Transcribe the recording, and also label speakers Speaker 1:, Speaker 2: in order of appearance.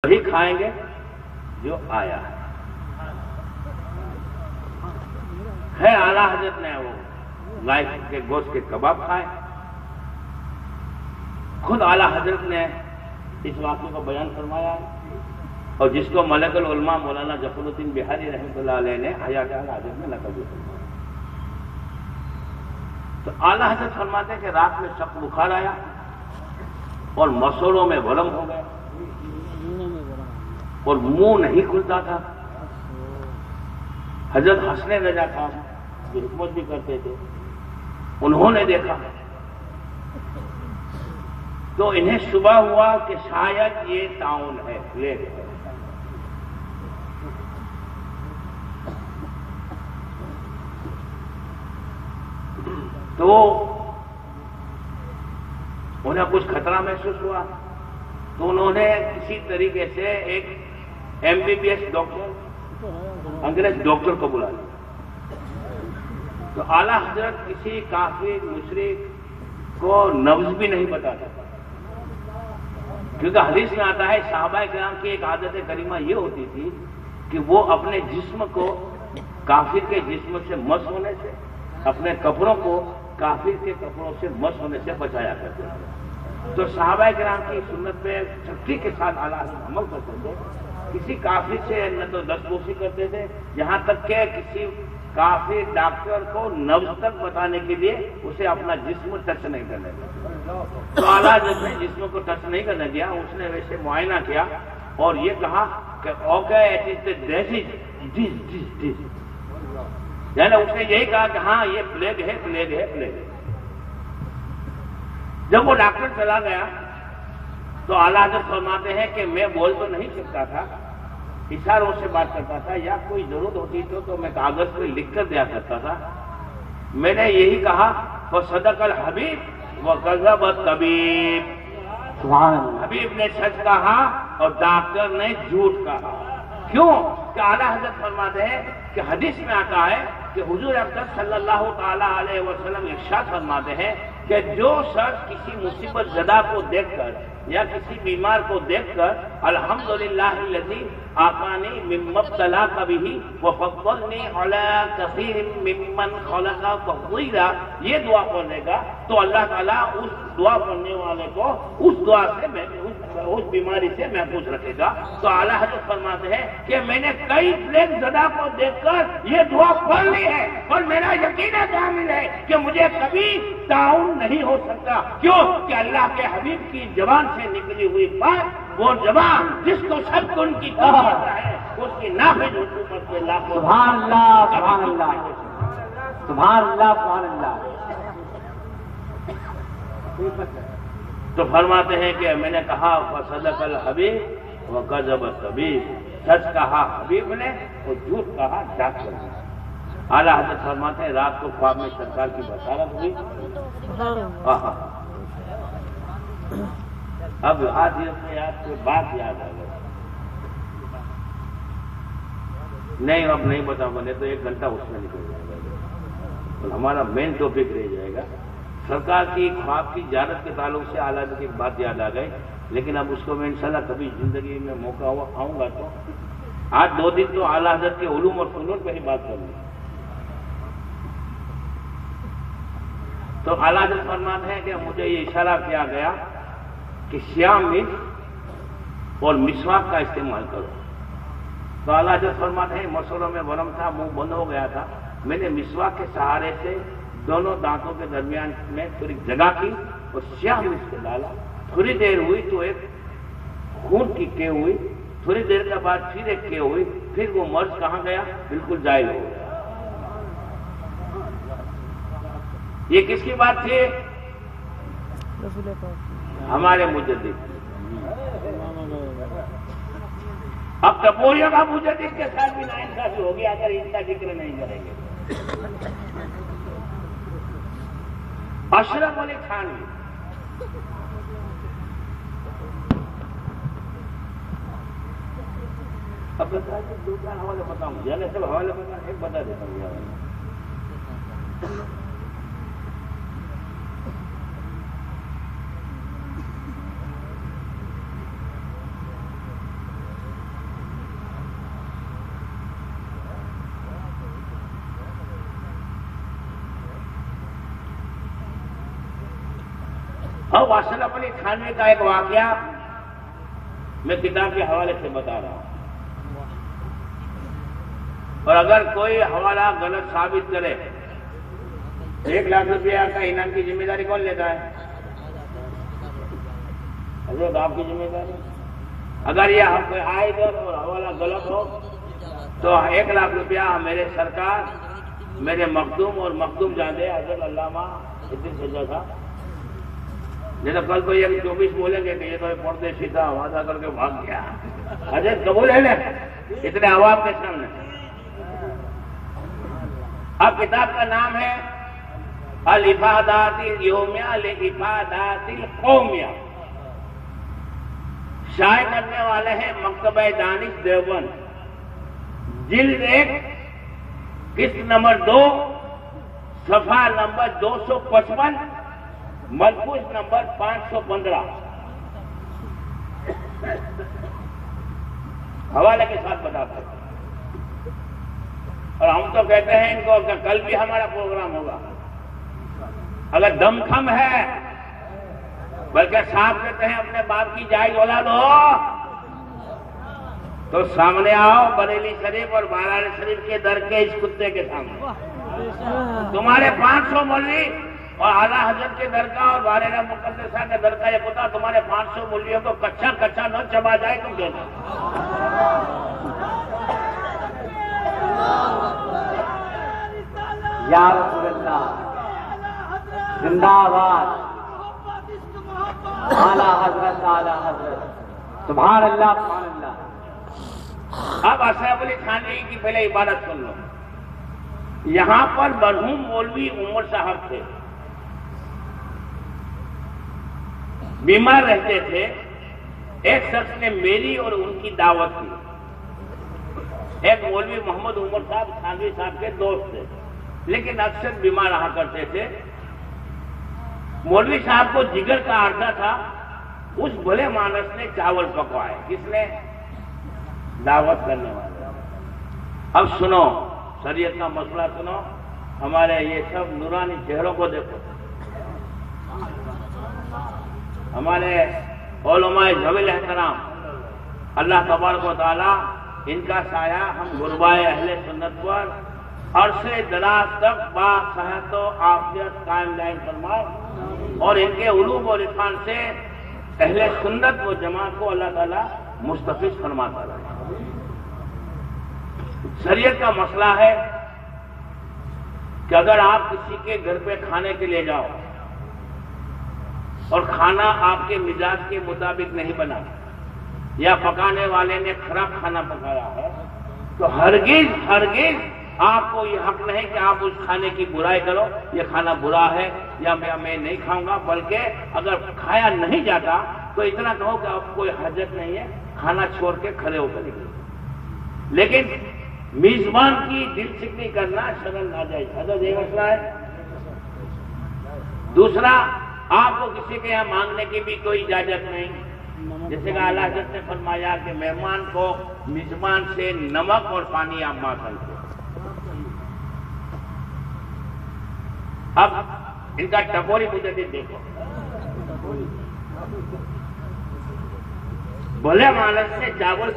Speaker 1: وہی کھائیں گے جو آیا ہے اعلیٰ حضرت نے وہ گائے کے گوشت کے کباب کھائے. خود اعلیٰ حضرت نے اس واقعے کو بیان فرمایا ہے اور جس کو ملک العلماء مولانا ظفر الدین بہاری رحمۃ اللہ علیہ نے حیات اعلیٰ حضرت میں نقل فرمایا. تو اعلیٰ حضرت فرماتے ہیں کہ رات میں سخت بخار آیا اور مسوڑوں میں ورم ہو گئے اور منہ نہیں کھلتا تھا. حضرت حسن رضا صاحب جو حکمت بھی کرتے تھے انہوں نے دیکھا تو انہیں شبہ ہوا کہ شاید یہ طاعون ہے، پلیگ ہے. تو انہیں کچھ خطرہ محسوس ہوا تو انہوں نے کسی طریقے سے ایک MBBS ڈاکٹر انگریز ڈاکٹر کو بلا لیا. تو اعلیٰ حضرت کسی کافر مشرک کو نبض بھی نہیں بتاتا کیونکہ حدیث میں آتا ہے صحابہ کرام کی ایک عادت کریمہ یہ ہوتی تھی کہ وہ اپنے جسم کو کافر کے جسم سے مس ہونے سے، اپنے کپڑوں کو کافر کے کپڑوں سے مس ہونے سے بچایا کرتے تھے. تو صحابہ کرام کی سنت پہ سختی کے ساتھ اعلیٰ حضرت عمل کرتے تھے. کسی کافر سے نہ تو دستبوسی کرتے تھے، یہاں تک کہ کسی کافر ڈاکٹر کو نبض تک بتانے کے لیے اسے اپنا جسم ٹچ نہیں کرنے دیا. تو اعلیٰ حضرت نے جسم کو ٹچ نہیں کرنے دیا، اس نے ویسے معائنہ کیا اور یہ کہا کہ اوکے یعنی اس نے یہی کہا کہ ہاں یہ پلیگ ہے، پلیگ ہے، پلیگ ہے. جب وہ ڈاکٹر چلا گیا تو اعلیٰ حضرت فرماتے ہیں کہ میں بول تو نہیں سکتا تھا، اشاروں سے بات کرتا تھا یا کوئی ضرورت ہوتی تو میں کاغذ پہ لکھ کر دیا کرتا تھا. میں نے یہی کہا وصدق الحبیب وکذب الطبیب، حبیب نے سچ کہا اور ڈاکٹر نے جھوٹ کہا. کیوں کہ اعلیٰ حضرت فرماتے ہیں کہ حدیث میں آتا ہے کہ حضور اقدس صلی اللہ تعالی علیہ وسلم ارشاد فرماتے ہیں کہ جو شخص کسی مصیبت زدہ کو دیکھ کر یا کسی بیمار کو دیکھ کر الحمدللہ الذی آفانی مما ابتلاک بہ وفضلنی علی کثیر ممن خلق تفضیلا، یہ دعا پڑھنے گا تو اللہ تعالیٰ اس دعا پڑھنے والے کو اس دعا سے اس بیماری سے محفوظ رکھے گا. تو اعلیٰ حضرت فرماتے ہیں کہ میں نے کئی پلیگ زدہ کو دیکھ کر یہ دعا پڑھ لی ہے اور میرا یقین کامل ہے کہ مجھے کبھی طاعون نہیں ہو سکتا. کیوں کہ اللہ کے حبیب کی زبان سے نکلی ہوئی بات، وہ زبان جس کو سب کو ان کی کرتا ہے، اس کی نافذ حکومت کے لاکھوں.
Speaker 2: سبحان اللہ، سبحان اللہ، سبحان اللہ، سبحان اللہ.
Speaker 1: تو فرماتے ہیں کہ میں نے کہا فصدق الحبیب وکذب الطبیب، سچ کہا حبیب نے اور جھوٹ کہا ڈاکٹر نے. اعلیٰ حضرت فرماتے ہیں رات کو خواب میں سرکار کی بشارت ہوئی. اب آج یاد کو بات یاد آ گئی. نہیں اب نہیں بتا بنے تو ایک گھنٹہ اس میں نکل جائے گا اور ہمارا مین ٹاپک رہ جائے گا. سرکار کی خواب کی زیارت کے تعلق سے اعلیٰ حضرت کی بات یاد آ گئی، لیکن اب اس کو میں انشاءاللہ کبھی زندگی میں موقع ہوا آؤں گا تو آج 2 دن تو اعلیٰ حضرت کے علوم اور فنون پہ ہی بات کروں گا. تو اعلیٰ حضرت فرماتے ہیں کہ مجھے یہ اشارہ کیا گیا کہ شیام مرچ اور مسواک کا استعمال کرو. تو اعلیٰ حضرت فرماتے ہیں مسوڑوں میں ورم تھا، منہ بند ہو گیا تھا، میں نے مسواک کے سہارے سے دونوں دانتوں کے درمیان میں تھوڑی جگہ کی اور سیاہ مرچ کو ڈالا. تھوڑی دیر ہوئی تو ایک خون کی کے ہوئی، تھوڑی دیر کے بعد پھر ایک کے ہوئی، پھر وہ مرض کہاں گیا؟ بالکل زائل ہو گیا. یہ کس کی بات تھی؟ ہمارے مجدد. اب تپوریوں کا مجدد کے ساتھ بھی ناانصافی ہوگی اگر ان کا ذکر نہیں کریں گے. اشرف علی تھانوی اب دو چار حوالے بتاؤں گا، سب حوالے ایک بتا دیتا ہوں. اب اشرف علی تھانوی کا ایک واقعہ میں کتاب کے حوالے سے بتا رہا ہوں، اور اگر کوئی حوالہ غلط ثابت کرے 1,00,000 روپیہ کا انعام کی ذمہ داری کون لیتا ہے؟ حضرت آپ کی ذمہ داری۔ اگر یہ ہم کوئی آئے ادھر اور حوالہ غلط ہو تو 1,00,000 روپیہ میرے سرکار، میرے مخدوم اور مخدوم جاندے حضرت علامہ اتنی سجا تھا، جیسے کل کو یہ 24 بولیں گے کہ یہ تو پردیسی تھا، وعدہ کر کے بھاگ گیا، حضرت قبول ہے نا اتنے عوام کے سامنے۔ اب کتاب کا نام ہے الافادات الیومیہ لافادات القومیہ، شائع کرنے والے ہیں مکتبہ دانش دیوبند، جلد 1، قسط نمبر 2، صفحہ نمبر 255، ملفوظ نمبر 515، حوالے کے ساتھ بتاتے ہیں۔ اور ہم تو کہتے ہیں ان کو کہ کل بھی ہمارا پروگرام ہوگا، اگر دم خم ہے، بلکہ صاحب کہتے ہیں اپنے باپ کی جائز اولاد ہو تو سامنے آؤ بریلی شریف اور بارانی شریف کے در کے اس کتے کے سامنے، تمہارے 500 مولوی اور اعلیٰ حضرت کے در کا اور بارہ مقدسہ کے در کا یہ کتا تمہارے 500 مولویوں کو کچا کچا نہ چبا جائے تم کہنا۔
Speaker 2: یا رسول اللہ زندہ آباد، اعلیٰ حضرت اعلیٰ حضرت، سبحان اللہ سبحان اللہ۔
Speaker 1: اب اشرف علی تھانوی کی پہلے عبارت سن لو۔ یہاں پر مرحوم مولوی عمر صاحب تھے، بیمار رہتے تھے، ایک شخص نے میری اور ان کی دعوت کی۔ ایک مولوی محمد عمر صاحب تھانوی صاحب کے دوست تھے، لیکن اکثر بیمار رہا کرتے تھے۔ مولوی صاحب کو جگر کا عارضہ تھا، اس بھلے مانس نے چاول پکوائے، کس نے؟ دعوت کرنے والے۔ اب سنو شریعت کا مسئلہ سنو، ہمارے یہ سب نورانی چہروں کو دیکھو، ہمارے علماء ذوی احترام، اللہ تبارک و تعالی ان کا سایہ ہم غربائے اہل سنت پر عرصے دراز تک با صحت و عافیت قائم دائم فرمائے، اور ان کے علوم اور عرفان سے اہل سنت و جماعت کو اللہ تعالیٰ مستفیض فرماتا رہے۔ شریعت کا مسئلہ ہے کہ اگر آپ کسی کے گھر پہ کھانے کے لیے جاؤ اور کھانا آپ کے مزاج کے مطابق نہیں بنا یا پکانے والے نے خراب کھانا پکایا ہے تو ہرگز آپ کو یہ حق نہیں کہ آپ اس کھانے کی برائی کرو، یہ کھانا برا ہے یا میں نہیں کھاؤں گا، بلکہ اگر کھایا نہیں جاتا تو اتنا کہو کہ آپ کوئی حاجت نہیں ہے، کھانا چھوڑ کے کھڑے ہو کر نکلو۔ لیکن میزبان کی دل سکنی کرنا شرم ناجائز، حضرت یہ مسئلہ ہے۔ دوسرا، آپ کو کسی کے یہاں مانگنے کی بھی کوئی اجازت نہیں، جیسے کہ اعلیٰ حضرت نے فرمایا کہ مہمان کو میزبان سے نمک اور پانی آپ مانگ سکتے۔ اب ان کا ٹپوری مجدد دیکھو، بھلے مانس نے چاول